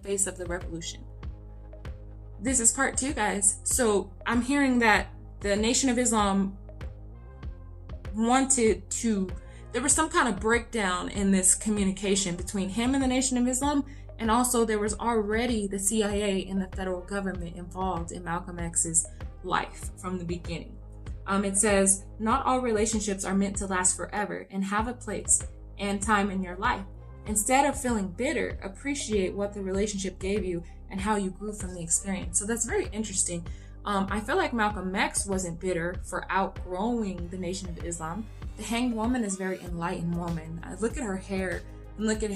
face of the revolution. This is part 2, guys. So I'm hearing that the Nation of Islam wanted to, there was some kind of breakdown in this communication between him and the Nation of Islam, and also there was already the CIA and the federal government involved in Malcolm X's life from the beginning. It says, not all relationships are meant to last forever and have a place and time in your life. Instead of feeling bitter, appreciate what the relationship gave you and how you grew from the experience. So that's very interesting. I feel like Malcolm X wasn't bitter for outgrowing the Nation of Islam. The Hanged Woman is a very enlightened woman. Look at her hair and look at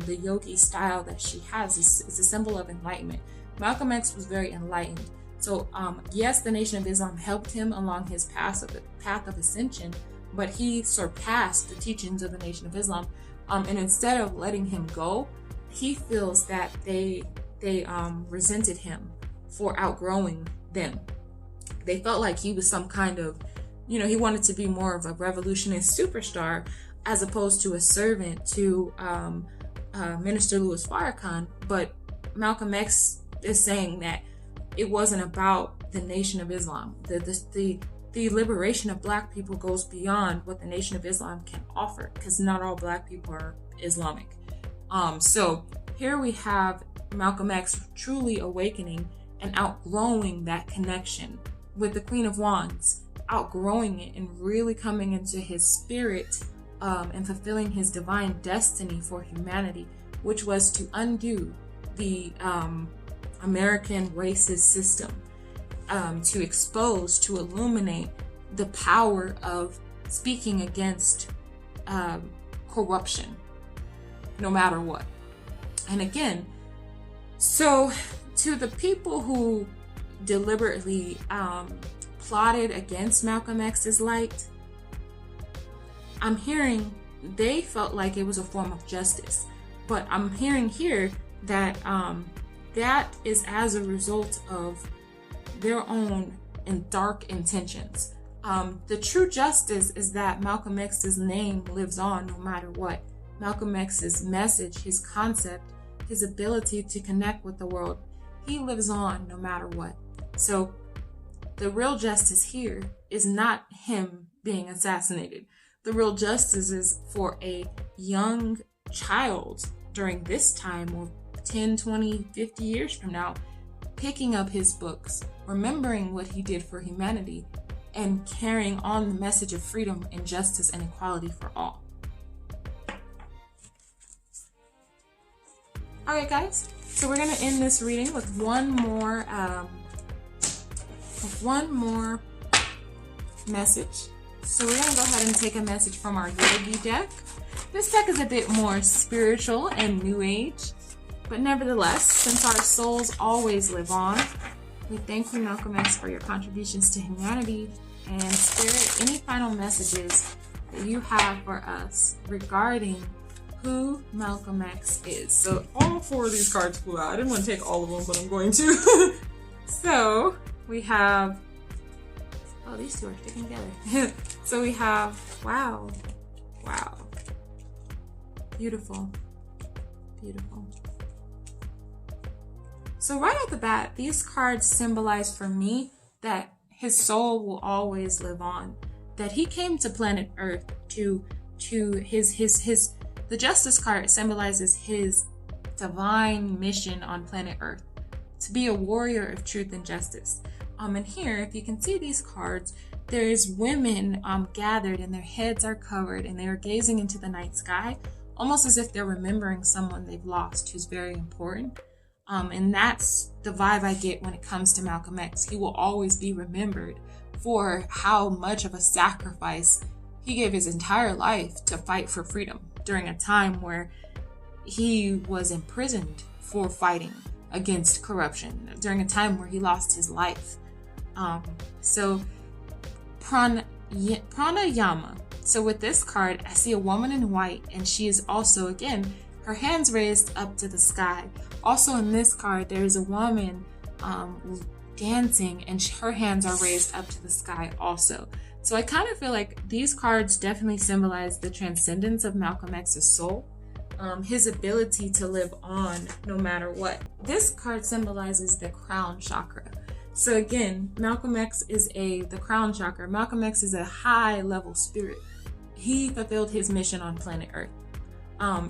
the yogi style that she has. It's a symbol of enlightenment. Malcolm X was very enlightened. So yes, the Nation of Islam helped him along his path of ascension, but he surpassed the teachings of the Nation of Islam. And instead of letting him go, he feels that they resented him for outgrowing them. They felt like he was some kind of, he wanted to be more of a revolutionist superstar as opposed to a servant to Minister Louis Farrakhan. But Malcolm X is saying that it wasn't about the Nation of Islam. The liberation of Black people goes beyond what the Nation of Islam can offer, because not all Black people are Islamic. So here we have Malcolm X truly awakening and outgrowing that connection with the Queen of Wands, outgrowing it and really coming into his spirit and fulfilling his divine destiny for humanity, which was to undo the American racist system, to expose, to illuminate the power of speaking against corruption, no matter what. And again, so to the people who deliberately plotted against Malcolm X's light, I'm hearing they felt like it was a form of justice. But I'm hearing here that that is as a result of their own and dark intentions. The true justice is that Malcolm X's name lives on no matter what. Malcolm X's message, his concept, his ability to connect with the world, he lives on no matter what. So the real justice here is not him being assassinated. The real justice is for a young child during this time, or 10, 20, 50 years from now, picking up his books, remembering what he did for humanity, and carrying on the message of freedom and justice and equality for all. Alright guys, so we're going to end this reading with one more message. So we're going to go ahead and take a message from our Yogi deck. This deck is a bit more spiritual and new age, but nevertheless, since our souls always live on, we thank you, Malcolm X, for your contributions to humanity. And Spirit, any final messages that you have for us regarding who Malcolm X is? So all 4 of these cards flew out. I didn't want to take all of them, but I'm going to. So we have, oh, these 2 are sticking together. So we have, wow, beautiful. So right off the bat, these cards symbolize for me that his soul will always live on, that he came to planet Earth to his the Justice card symbolizes his divine mission on planet Earth, to be a warrior of truth and justice. And here, if you can see these cards, there's women gathered and their heads are covered and they are gazing into the night sky, almost as if they're remembering someone they've lost who's very important. And that's the vibe I get when it comes to Malcolm X. He will always be remembered for how much of a sacrifice he gave his entire life to fight for freedom during a time where he was imprisoned for fighting against corruption, during a time where he lost his life. So pranayama. So with this card, I see a woman in white, and she is also, again, her hands raised up to the sky. Also in this card, there is a woman dancing, and her hands are raised up to the sky also. So I kind of feel like these cards definitely symbolize the transcendence of Malcolm X's soul. his ability to live on no matter what. This card symbolizes the crown chakra. So again, Malcolm X is the crown chakra. Malcolm X is a high level spirit. He fulfilled his mission on planet Earth,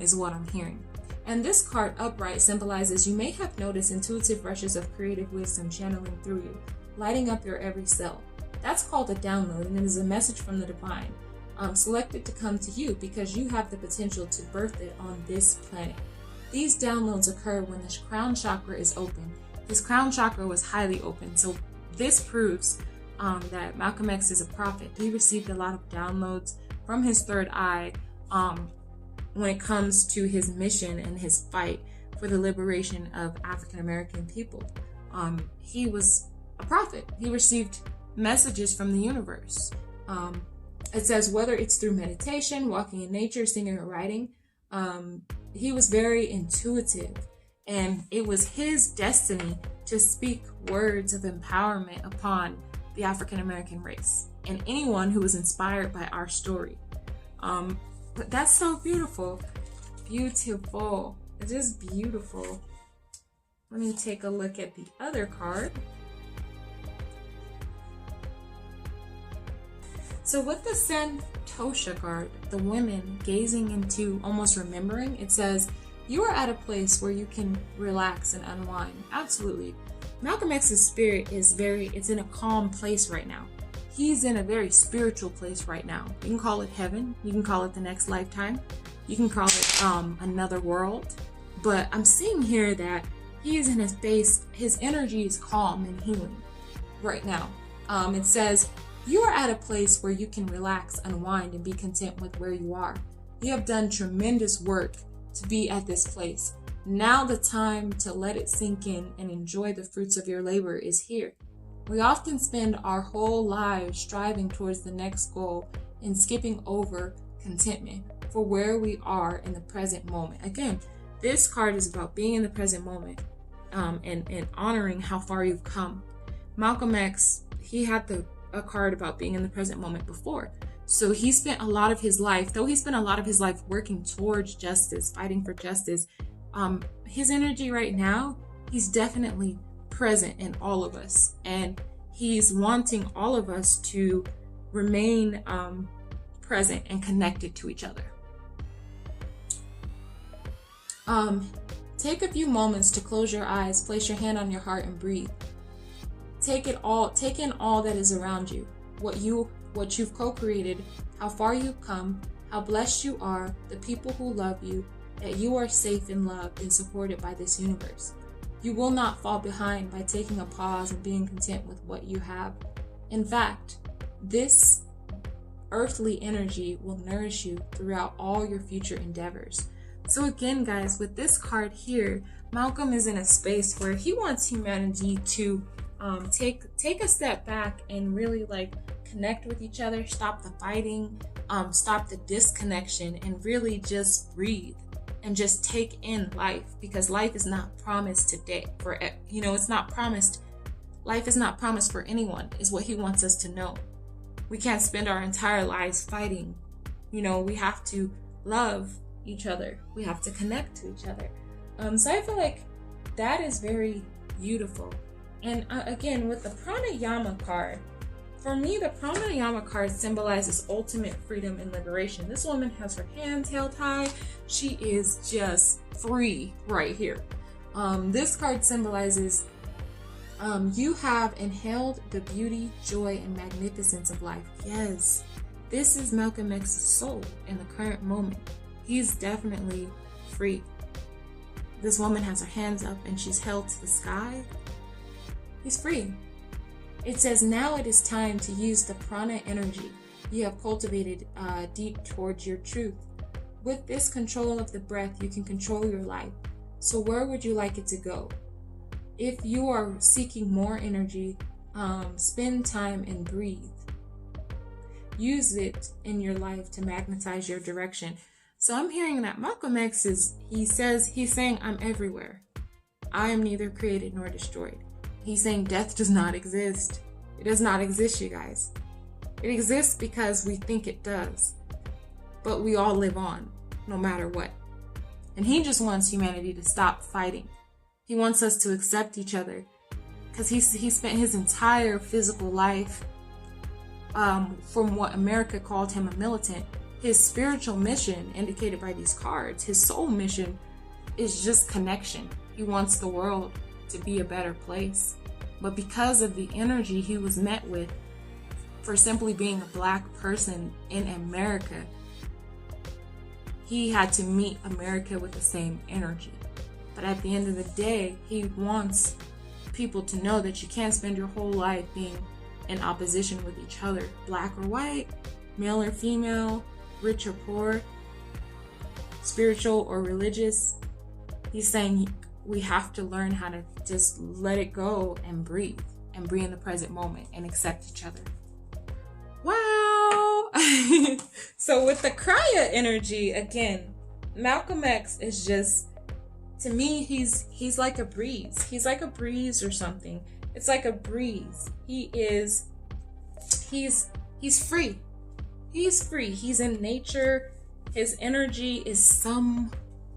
is what I'm hearing. And this card upright symbolizes you may have noticed intuitive rushes of creative wisdom channeling through you, lighting up your every cell. That's called a download, and it is a message from the divine, selected to come to you because you have the potential to birth it on this planet. These downloads occur when the crown chakra is open. His crown chakra was highly open, so this proves that Malcolm X is a prophet. He received a lot of downloads from his third eye when it comes to his mission and his fight for the liberation of African American people. He was a prophet. He received messages from the universe. It says whether it's through meditation, walking in nature, singing or writing, he was very intuitive, and it was his destiny to speak words of empowerment upon the African American race and anyone who was inspired by our story. But that's so beautiful. Beautiful. It is beautiful. Let me take a look at the other card. So with the Santosha card, the women gazing into, almost remembering, it says, you are at a place where you can relax and unwind. Absolutely. Malcolm X's spirit is it's in a calm place right now. He's in a very spiritual place right now. You can call it heaven. You can call it the next lifetime. You can call it another world. But I'm seeing here that he is in a space, his energy is calm and healing right now. It says, you are at a place where you can relax, unwind, and be content with where you are. You have done tremendous work to be at this place. Now the time to let it sink in and enjoy the fruits of your labor is here. We often spend our whole lives striving towards the next goal and skipping over contentment for where we are in the present moment. Again, this card is about being in the present moment and honoring how far you've come. Malcolm X, he had a card about being in the present moment before. So he spent a lot of his life, though he spent a lot of his life working towards justice, fighting for justice, his energy right now, he's definitely present in all of us. And he's wanting all of us to remain present and connected to each other. Take a few moments to close your eyes, place your hand on your heart and breathe. Take in all that is around you, what you've co-created, how far you've come, how blessed you are, the people who love you, that you are safe and loved and supported by this universe. You will not fall behind by taking a pause and being content with what you have. In fact, this earthly energy will nourish you throughout all your future endeavors. So again, guys, with this card here, Malcolm is in a space where he wants humanity to take a step back and really connect with each other, stop the fighting, stop the disconnection, and really just breathe and just take in life, because life is not promised today it's not promised. Life is not promised for anyone, is what he wants us to know. We can't spend our entire lives fighting. We have to love each other. We have to connect to each other. So I feel like that is very beautiful. And again, with the Pranayama card, for me, the Pranayama card symbolizes ultimate freedom and liberation. This woman has her hands held high. She is just free right here. This card symbolizes you have inhaled the beauty, joy, and magnificence of life. Yes, this is Malcolm X's soul in the current moment. He's definitely free. This woman has her hands up and she's held to the sky. He's free. It says, now it is time to use the prana energy you have cultivated deep towards your truth. With this control of the breath, you can control your life. So where would you like it to go? If you are seeking more energy, spend time and breathe. Use it in your life to magnetize your direction. So I'm hearing that Malcolm X he's saying, I'm everywhere. I am neither created nor destroyed. He's saying death does not exist. It does not exist, you guys. It exists because we think it does. But we all live on, no matter what. And he just wants humanity to stop fighting. He wants us to accept each other. Because he spent his entire physical life, from what America called him a militant, his spiritual mission, indicated by these cards, his soul mission, is just connection. He wants the world to be a better place. But because of the energy he was met with for simply being a black person in America, he had to meet America with the same energy. But at the end of the day, he wants people to know that you can't spend your whole life being in opposition with each other, black or white, male or female, rich or poor, spiritual or religious. He's saying we have to learn how to just let it go and breathe in the present moment and accept each other. Wow. So with the Krya energy, again, Malcolm X is just, to me, he's like a breeze. He's like a breeze or something. It's like a breeze. He's free. He's free. He's in nature. His energy is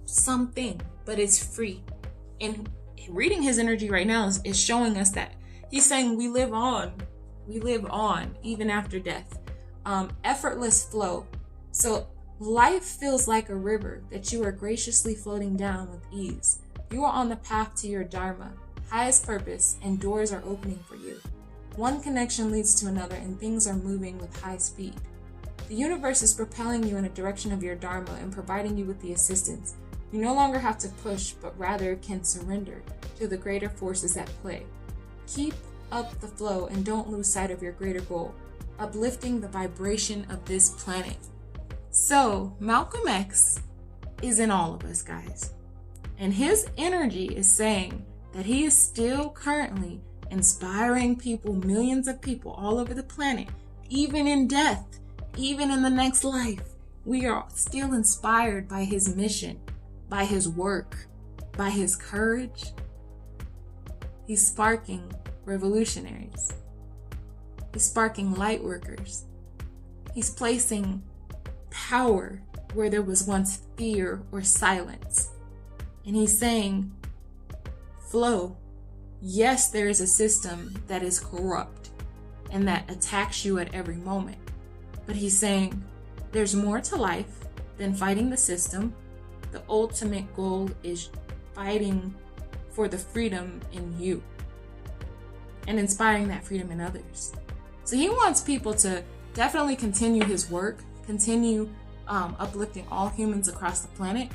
something, but it's free. And reading his energy right now is showing us that he's saying we live on even after death. Effortless flow. So life feels like a river that you are graciously floating down with ease. You are on the path to your dharma, highest purpose, and doors are opening for you. One connection leads to another and things are moving with high speed. The universe is propelling you in a direction of your dharma and providing you with the assistance. You no longer have to push, but rather can surrender to the greater forces at play. Keep up the flow and don't lose sight of your greater goal, uplifting the vibration of this planet. So, Malcolm X is in all of us, guys. And his energy is saying that he is still currently inspiring people, millions of people all over the planet, even in death, even in the next life. We are still inspired by his mission, by his work, by his courage. He's sparking revolutionaries. He's sparking light workers. He's placing power where there was once fear or silence. And he's saying, flow. Yes, there is a system that is corrupt and that attacks you at every moment. But he's saying there's more to life than fighting the system. The ultimate goal is fighting for the freedom in you and inspiring that freedom in others. So he wants people to definitely continue his work, continue uplifting all humans across the planet,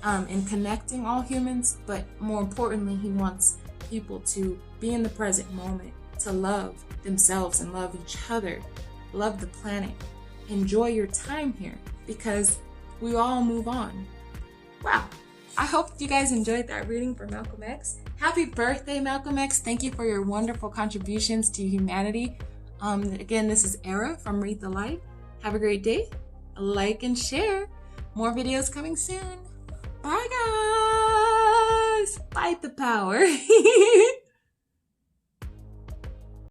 and connecting all humans. But more importantly, he wants people to be in the present moment, to love themselves and love each other, love the planet, enjoy your time here, because we all move on. Wow. I hope you guys enjoyed that reading for Malcolm X. Happy birthday, Malcolm X. Thank you for your wonderful contributions to humanity. Again, this is Era from Read the Light. Have a great day. Like and share. More videos coming soon. Bye, guys. Fight the power.